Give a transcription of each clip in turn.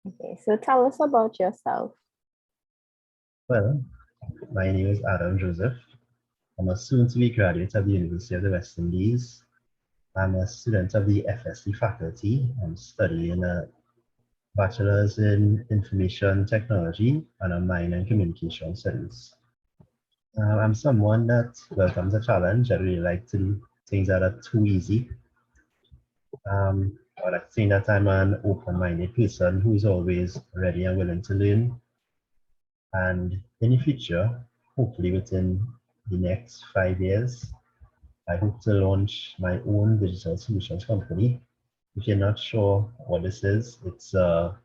Okay, so tell us about yourself. Well, my name is Adam Joseph. I'm a soon-to-be graduate of the University of the West Indies. I'm a student of the FSC faculty. I'm studying a bachelor's in information technology and a minor in communication studies. I'm someone that welcomes a challenge. I really like to do things that are too easy. I like to think that I'm an open-minded person who's always ready and willing to learn. And in the future, hopefully within the next 5 years, I hope to launch my own digital solutions company. If you're not sure what this is, it's a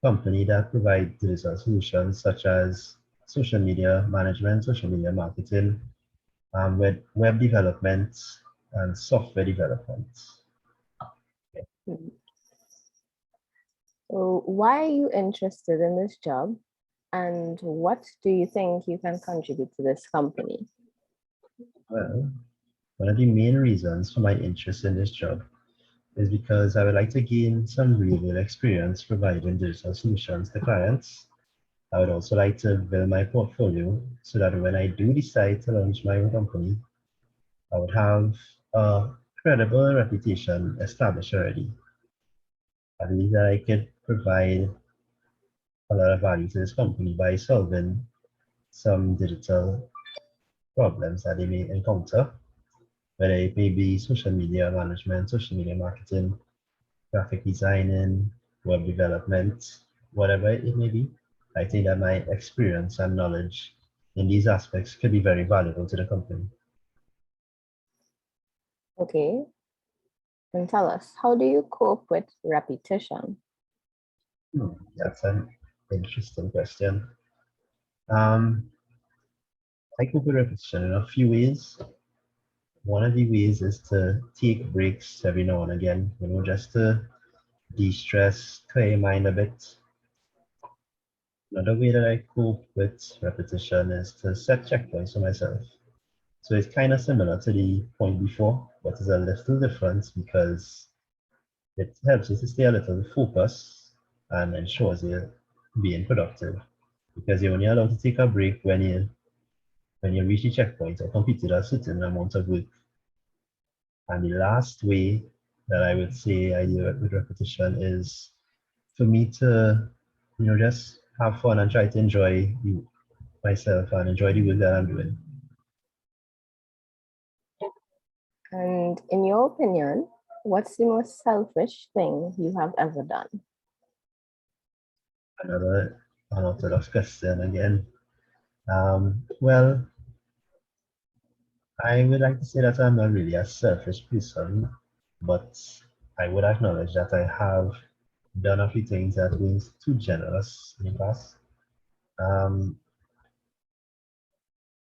company that provides digital solutions such as social media management, social media marketing, web development, and software development. Hmm. So why are you interested in this job? And what do you think you can contribute to this company? Well, one of the main reasons for my interest in this job is because I would like to gain some real-world experience providing digital solutions to clients. I would also like to build my portfolio so that when I do decide to launch my own company, I would have a credible reputation established already. I believe that I could provide a lot of value to this company by solving some digital problems that they may encounter, whether it may be social media management, social media marketing, graphic designing, web development, whatever it may be. I think that my experience and knowledge in these aspects could be very valuable to the company. Okay, and tell us, how do you cope with repetition? That's an interesting question. Um, I cope with repetition in a few ways. One of the ways is to take breaks every now and again, just to de-stress, clear your mind a bit. Another way that I cope with repetition is to set checkpoints for myself. So it's kind of similar to the point before, but it's a little different because it helps you to stay a little focused and ensures you're being productive. Because you're only allowed to take a break when you reach the checkpoint or completed a certain amount of work. And the last way that I would say I do it with repetition is for me to, just have fun and try to enjoy myself and enjoy the work that I'm doing. And in your opinion, what's the most selfish thing you have ever done? Another unorthodox question again. Well, I would like to say that I'm not really a selfish person, but I would acknowledge that I have done a few things that were too generous in the past. Um,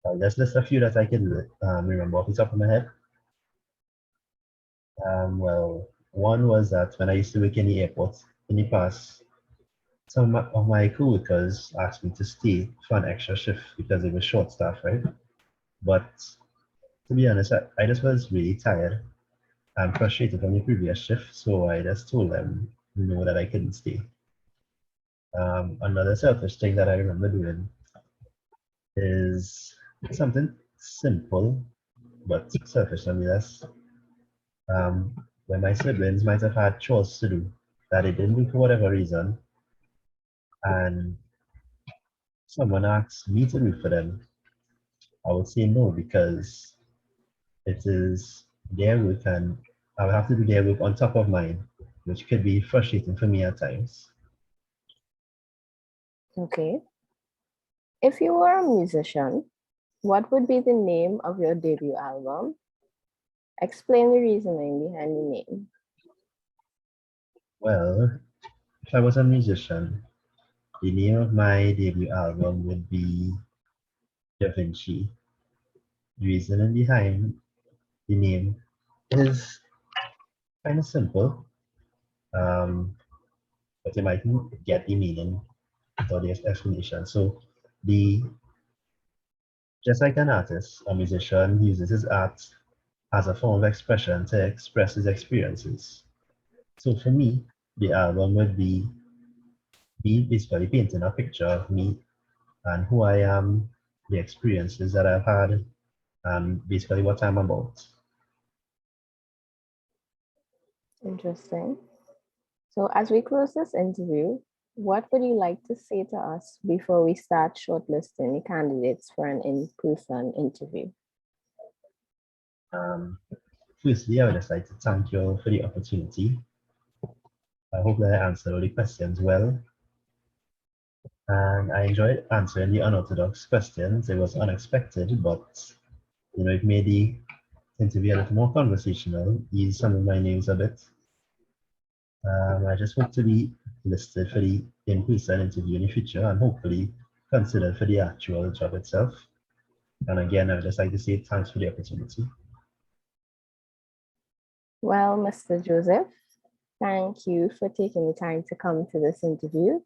I'll just list a few that I can remember off the top of my head. Well, one was that when I used to work in the airport in the past, some of my coworkers asked me to stay for an extra shift because it was short staff, right? But to be honest, I just was really tired. I'm frustrated from the previous shift, so I just told them no that I couldn't stay. Another selfish thing that I remember doing is something simple but selfish nonetheless. When my siblings might have had chores to do that they didn't do for whatever reason, and someone asked me to do for them, I would say no because it is their work and I would have to do their work on top of mine, which could be frustrating for me at times. Okay. If you were a musician, what would be the name of your debut album? Explain the reasoning behind the name. Well, if I was a musician, the name of my debut album would be Da Vinci. The reasoning behind the name is kind of simple, um, but you might get the meaning without the explanation. So, the just like an artist, a musician uses his art as a form of expression to express his experiences. So for me, the album would be be basically painting a picture of me and who I am, the experiences that I've had, and basically what I'm about. Interesting. So, as we close this interview, what would you like to say to us before we start shortlisting the candidates for an in-person interview? Firstly, I would just like to thank you all for the opportunity. I hope that I answered all the questions well. And I enjoyed answering the unorthodox questions. It was unexpected, but it made the interview a little more conversational, ease some of my names a bit. I just hope to be listed for the in-person interview in the future and hopefully considered for the actual job itself. And again, I would just like to say thanks for the opportunity. Well, Mr. Joseph, thank you for taking the time to come to this interview.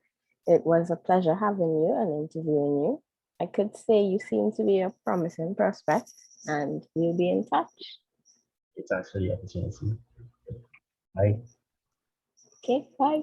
It was a pleasure having you and interviewing you. I could say you seem to be a promising prospect, and we'll be in touch. Thanks for the opportunity. Bye. Okay, bye.